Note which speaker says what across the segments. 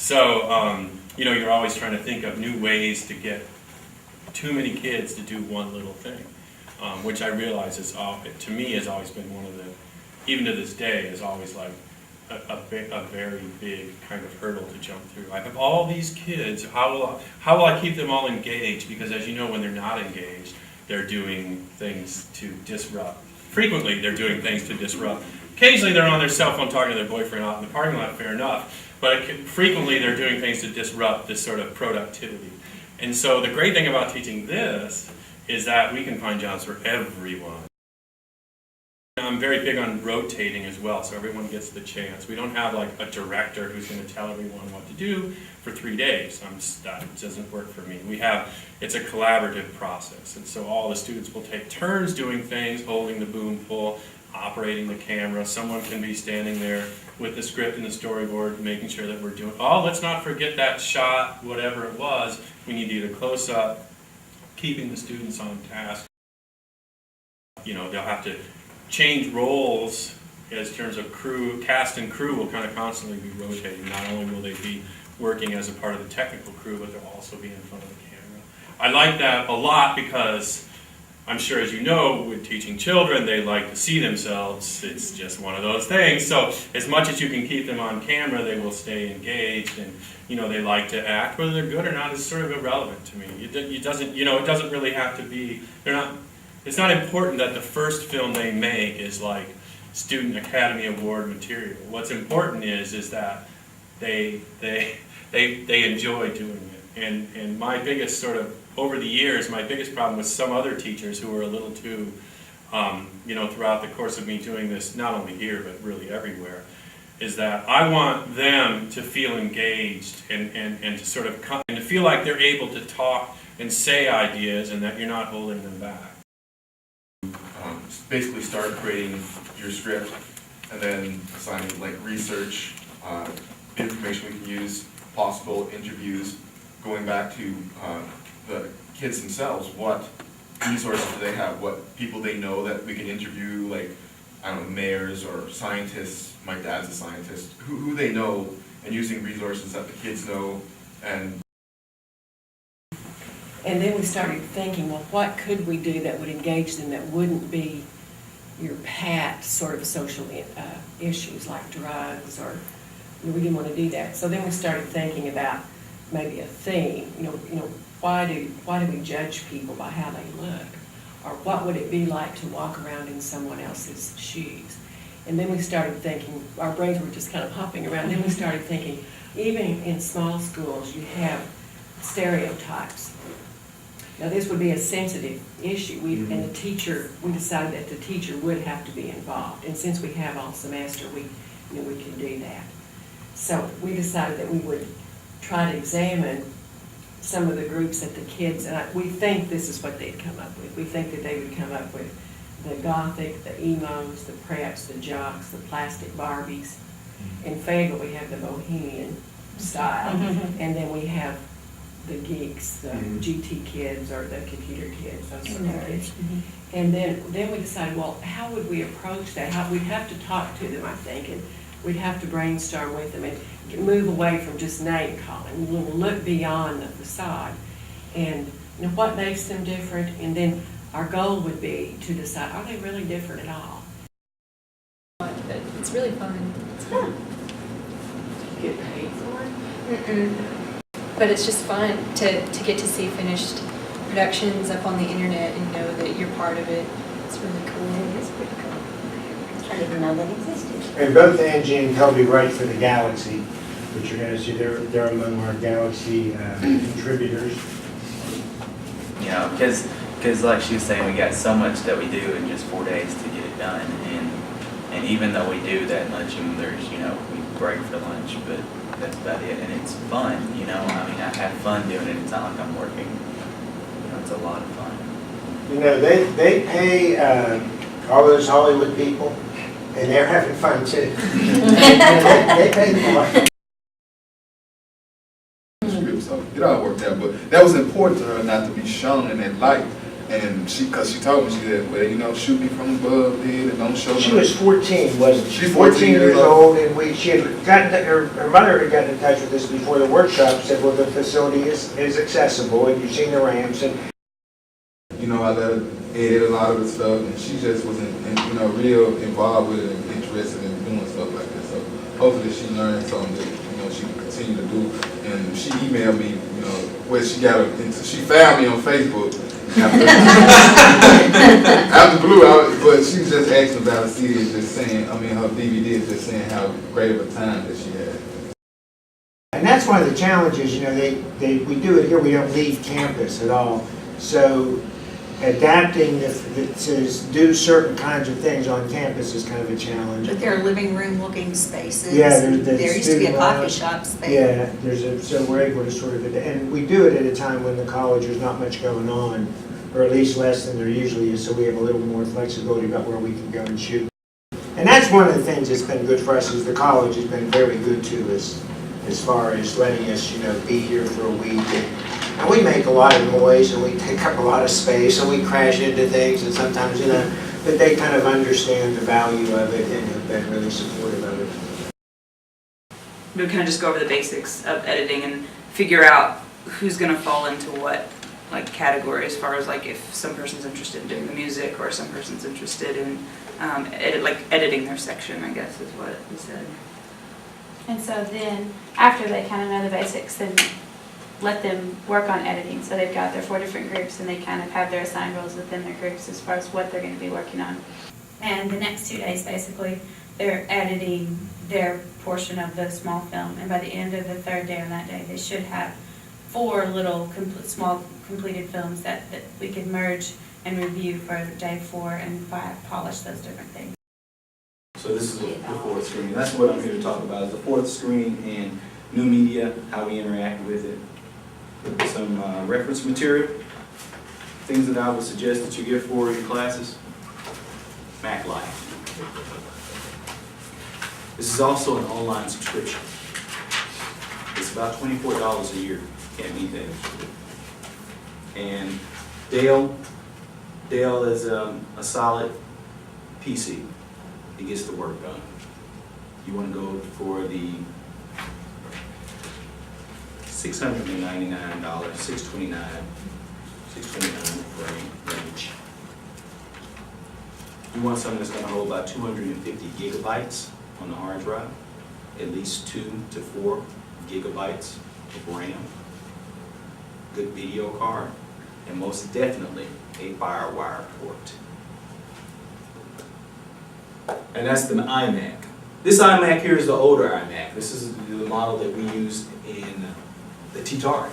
Speaker 1: So, you know, you're always trying to think of new ways to get too many kids to do one little thing, which I realize is, to me, has always been one of the, even to this day, is always like a very big kind of hurdle to jump through. I have all these kids, how will I keep them all engaged? Because as you know, when they're not engaged, they're doing things to disrupt. Frequently, they're doing things to disrupt. Occasionally, they're on their cell phone talking to their boyfriend out in the parking lot, fair enough. But frequently, they're doing things to disrupt this sort of productivity. And so the great thing about teaching this is that we can find jobs for everyone. I'm very big on rotating as well, so everyone gets the chance. We don't have like a director who's going to tell everyone what to do for 3 days. That doesn't work for me. It's a collaborative process, and so all the students will take turns doing things, holding the boom pole, operating the camera. Someone can be standing there with the script and the storyboard, making sure that we're doing, let's not forget that shot, whatever it was. We need to do the close-up, keeping the students on task. You know, they'll have to change roles as terms of crew. Cast and crew will kind of constantly be rotating. Not only will they be working as a part of the technical crew, but they'll also be in front of the camera. I like that a lot because I'm sure, as you know, with teaching children, they like to see themselves. It's just one of those things. So as much as you can keep them on camera, they will stay engaged, and you know, they like to act. Whether they're good or not is sort of irrelevant to me. It doesn't really have to be. It's not important that the first film they make is like Student Academy Award material. What's important is that they enjoy doing it. And my biggest sort of, over the years, my biggest problem with some other teachers who were a little too, throughout the course of me doing this, not only here but really everywhere, is that I want them to feel engaged and to sort of come and to feel like they're able to talk and say ideas and that you're not holding them back.
Speaker 2: Basically start creating your script and then assigning like research, information we can use, possible interviews, going back to the kids themselves. What resources do they have? What people they know that we can interview, like, I don't know, mayors or scientists. My dad's a scientist. Who they know, and using resources that the kids know. And
Speaker 3: then we started thinking, well, what could we do that would engage them that wouldn't be your pat sort of social issues like drugs, or we didn't want to do that. So then we started thinking about maybe a theme. Why do we judge people by how they look? Or what would it be like to walk around in someone else's shoes? And then we started thinking, our brains were just kind of hopping around. Then we started thinking, even in small schools, you have stereotypes. Now this would be a sensitive issue, and the teacher, we decided that the teacher would have to be involved. And since we have all semester, we can do that. So we decided that we would try to examine some of the groups that the kids, and we think this is what they'd come up with. We think that they would come up with the gothic, the emos, the preps, the jocks, the plastic Barbies. In Fayetteville, we have the bohemian style, and then we have the geeks, the GT kids or the computer kids, those sort of kids. And then we decided, well, how would we approach that? We'd have to talk to them, I think, and we'd have to brainstorm with them and move away from just name calling. We'll look beyond the facade and what makes them different, and then our goal would be to decide, are they really different at all?
Speaker 4: But it's really fun. It's fun.
Speaker 3: Get paid for it?
Speaker 4: But it's just fun to get to see finished productions up on the internet and know that you're part of it. It's really cool.
Speaker 5: It is pretty cool. I didn't know that existed.
Speaker 6: And both Angie and Toby write for the Galaxy, which you're going to see. They're among our Galaxy contributors.
Speaker 7: You know, because like she was saying, we got so much that we do in just 4 days to get it done, and even though we do that lunch, and there's we break for lunch, but that's about it, and it's fun. I mean, I have fun doing it. It's not like I'm working. It's a lot of fun.
Speaker 6: They pay all those Hollywood people, and they're having fun too. they pay more.
Speaker 2: So it all worked out, but that was important to her not to be shown in that light.
Speaker 8: And cause she told me, she said, well, you know, shoot me from above, and don't show
Speaker 6: She
Speaker 8: no-"
Speaker 6: was 14, wasn't she?
Speaker 8: She's
Speaker 6: 14
Speaker 8: 14
Speaker 6: years
Speaker 8: years
Speaker 6: old, and she had gotten, her mother had gotten in touch with us before the workshop, said, well, the facility is accessible, and you've seen the ramps, and
Speaker 8: You know, I let her edit a lot of the stuff, and she just wasn't, you know, real involved with it and interested in doing stuff like this. So hopefully she learned something that, you know, she can continue to do. And she emailed me, you know, where she got her, she found me on Facebook. After Blue, but she was just asking about a CD, just saying, I mean, her DVD, just saying how great of a time that she had.
Speaker 6: And that's one of the challenges, you know, we do it here, we don't leave campus at all. So adapting to do certain kinds of things on campus is kind of a challenge.
Speaker 5: But there are living room looking spaces.
Speaker 6: Yeah,
Speaker 5: and
Speaker 6: there's
Speaker 5: there used to be a
Speaker 6: student
Speaker 5: coffee
Speaker 6: lounge.
Speaker 5: shop space.
Speaker 6: Yeah, so we're able to sort of, and we do it at a time when the college there's not much going on, or at least less than there usually is, so we have a little more flexibility about where we can go and shoot. And that's one of the things that's been good for us, is the college has been very good to us as far as letting us, you know, be here for a week. And we make a lot of noise, and we take up a lot of space, and we crash into things, and sometimes, you know, but they kind of understand the value of it and have been really supportive of it.
Speaker 9: We kind of just go over the basics of editing and figure out who's going to fall into what like category, as far as like if some person's interested in doing the music or some person's interested in editing their section, I guess is what he said.
Speaker 10: And so then, after they kind of know the basics, then let them work on editing. So they've got their 4 different groups, and they kind of have their assigned roles within their groups as far as what they're going to be working on. And the next 2 days, basically, they're editing their portion of the small film. And by the end of the 3rd day on that day, they should have 4 little small completed films that we could merge and review for day 4 and polish those different things.
Speaker 11: So this is the 4th screen. That's what I'm here to talk about, is the 4th screen and new media, how we interact with it. Some reference material, things that I would suggest that you get for your classes. Mac Life. This is also an online subscription. It's about $24 a year. Can't beat that. And Dell is a solid PC. It gets the work done. You want to go for the $699, $629 range. You want something that's going to hold about 250 gigabytes on the hard drive, at least 2 to 4 gigabytes of RAM, good video card, and most definitely a FireWire port. And that's the iMac. This iMac here is the older iMac. This is the model that we use in the T Tauri.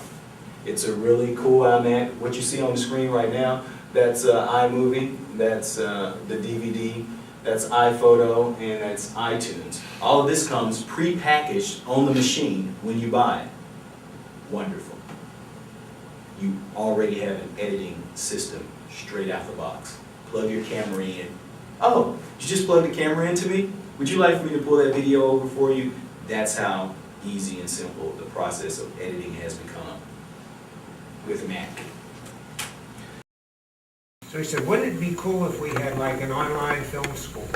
Speaker 11: It's a really cool iMac. What you see on the screen right now, that's iMovie, that's the DVD, that's iPhoto, and that's iTunes. All of this comes pre-packaged on the machine when you buy it. Wonderful. You already have an editing system straight out the box. Plug your camera in. Oh, you just plugged the camera into me? Would you like for me to pull that video over for you? That's how easy and simple the process of editing has become with Mac.
Speaker 6: So he said, wouldn't it be cool if we had like an online film school?